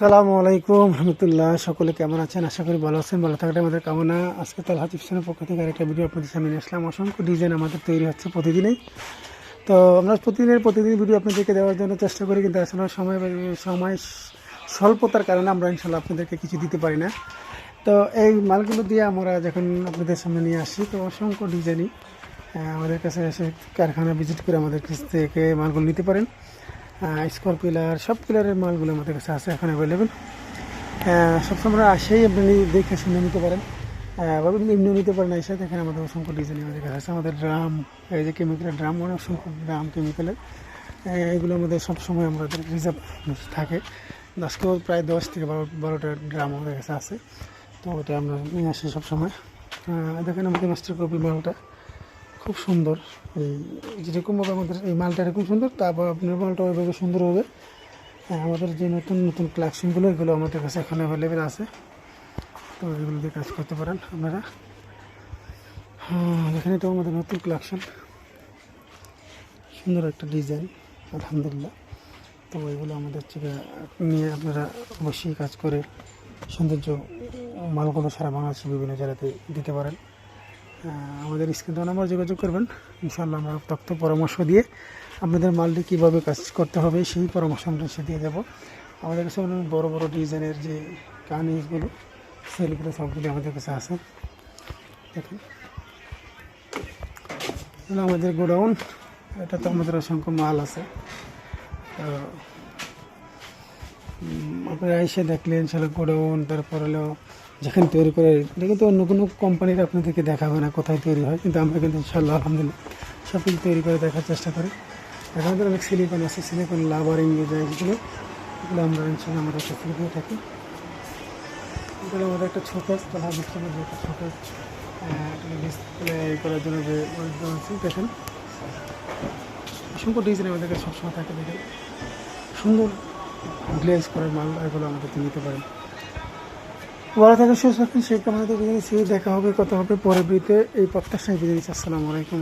আসসালামু আলাইকুম রহমতুল্লাহ। সকলে কেমন আছেন? আশা করি ভালো আছেন। ভালো থাকাটা আমাদের কামনা। আজকে তালহা চিপসের পক্ষ থেকে আরেকটা ভিডিও আপনাদের সামনে নিয়ে আসলাম। অসংখ্য ডিজাইন আমাদের তৈরি হচ্ছে প্রতিদিনই। তো আমরা প্রতিদিন ভিডিও আপনাদেরকে দেওয়ার জন্য চেষ্টা করি, কিন্তু আসলে সময় স্বল্পতার কারণে আমরা ইনশাল্লাহ আপনাদেরকে কিছু দিতে পারি না। তো এই মালগুলো দিয়ে আমরা যখন আপনাদের সামনে নিয়ে আসি, তো অসংখ্য ডিজাইনই আমাদের কাছে এসে কারখানা ভিজিট করে আমাদের কাছ থেকে মালগুলো নিতে পারেন। স্কোয়ার পিলার, সব পিলারের মালগুলো আমাদের কাছে আছে এখন অ্যাভেলেবেল। সবসময় আসেই আপনি দেখে শুনে নিতে পারেন, বা এমনিও নিতে পারেন। এসে দেখেন আমাদের অসংখ্য ডিজাইন আমাদের কাছে আছে। আমাদের ড্রাম, এই যে কেমিক্যালের ড্রাম, মানে অসংখ্য ড্রাম কেমিক্যালের, এগুলো আমাদের সবসময় আমাদের রিজার্ভ থাকে। আজকেও প্রায় 10 থেকে 12টা ড্রাম আমাদের কাছে আছে। তো ওটা আমরা নিয়ে আসি সবসময়। দেখেন আমাদের মাস্টার কপি মালটা খুব সুন্দর। এই যেরকমভাবে আমাদের এই মালটা এরকম সুন্দর, তারপর আপনার মালটা ওইভাবে সুন্দর হবে। আমাদের যে নতুন নতুন কালেকশনগুলো, এগুলো আমাদের কাছে এখন অ্যাভেলেবেল আছে। তো এগুলো দিয়ে কাজ করতে পারেন আপনারা। এখানে তো আমাদের নতুন কালেকশন, সুন্দর একটা ডিজাইন, আলহামদুলিল্লাহ। তো এগুলো আমাদের থেকে নিয়ে আপনারা অবশ্যই কাজ করে সৌন্দর্য মালগুলো সারা বাংলাদেশের বিভিন্ন জায়গাতে দিতে পারেন। আমাদের স্ক্রিনে নাম্বার যোগাযোগ করবেন। ইনশাআল্লাহ আমরা তথ্য পরামর্শ দিয়ে আপনাদের মালটি কীভাবে কাজ করতে হবে সেই পরামর্শ আমরা সে দিয়ে দেবো। আমাদের কাছে অনেক বড়ো বড়ো ডিজাইনের যে কানিজগুলো, সেলগুলো সবগুলি আমাদের কাছে আছে। দেখুন, আমাদের গোডাউন, এটা তো আমাদের অসংখ্য মাল আছে। তো আপনারা এসে দেখলেন সেটা গোডাউন, তারপর হলো যেখানে তৈরি করে, এটা কিন্তু অন্য কোনো কোম্পানির আপনাদেরকে দেখাবে না কোথায় তৈরি হয়, কিন্তু আমরা কিন্তু ইনশাআল্লাহ আলহামদুলিল্লাহ সব কিছু তৈরি করে দেখার চেষ্টা করি। এখানে অনেক সিলিকন আছে, সিলিকন লাভারিং যেগুলো, এগুলো আমরা ইনশাআল্লাহ আমাদের কাছ থেকে দিয়ে থাকি। এগুলো আমাদের একটা ছোটো তলা বুঝতে পারবে, একটা ছোটো ডিসপ্লে করার জন্য যে আছে, দেখেন অসংখ্য ডিজাইন আমাদের কাছে সবসময় থাকে। দেখেন সুন্দর গ্লেজ করার মাল, এগুলো আমাদেরকে নিতে পারেন। ভালো থাকেন, সুস্থ থাকেন, সেই কামনাতে বিদায় নিচ্ছি। দেখা হবে, কথা হবে পরের ভিডিওতে। এই প্রত্যাশায় বিদায় নিচ্ছি। আসসালামু আলাইকুম।